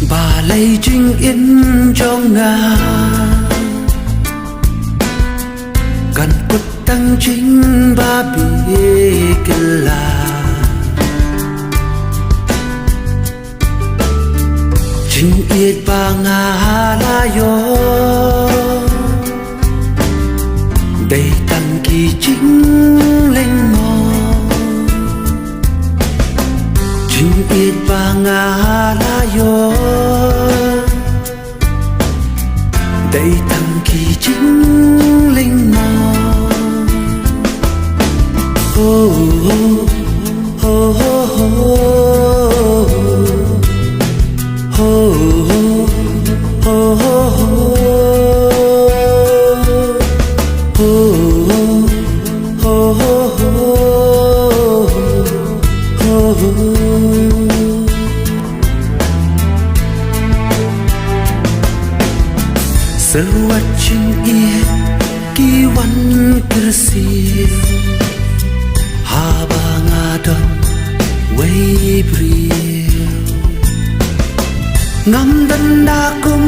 Bà lấy trinh yên trong ngà cần cốt tăng chính ba bì là chính yết ba ngà la yo đầy tăng kỳ chính linh ngò chính yết ba ngà la yo đầy tăng kỳ chính linh ngò oh oh oh oh oh Sewacin ia kiwan kersil habang adon way bril ngam dan dakum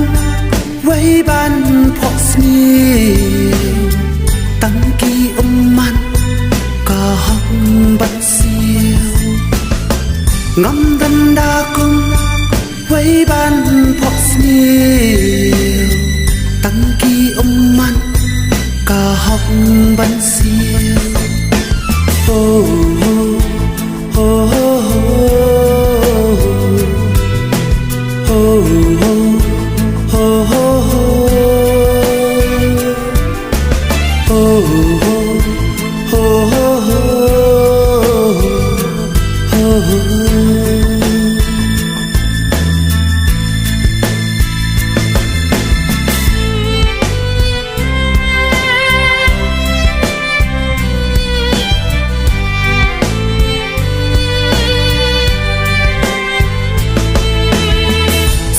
way ban poksnil tangki umman kahang bansil ngam dan dakum way ban poksnil tangki umman kahang bansil oh oh oh oh oh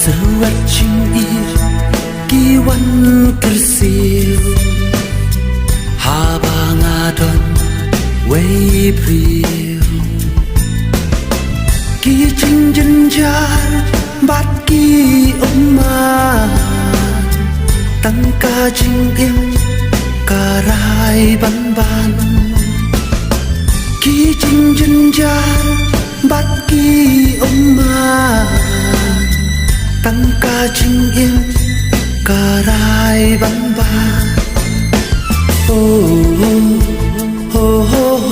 Sewacin ia kiwan kersil habang adon way bril ki chinh jenjar bat ki umman tăng ca chinh im karai ban ban ki chinh jenjar bat ki umman tăng ca chinh yên karai ban ban oh oh oh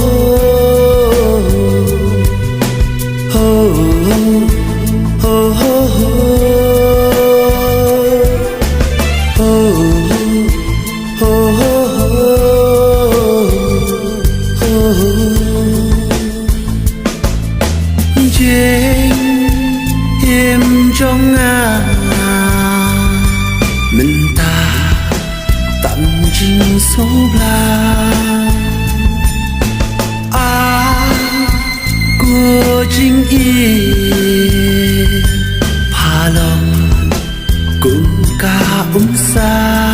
trong ngà mình ta tạm chinh số la cô chinh yên pha lòng cùng ca sa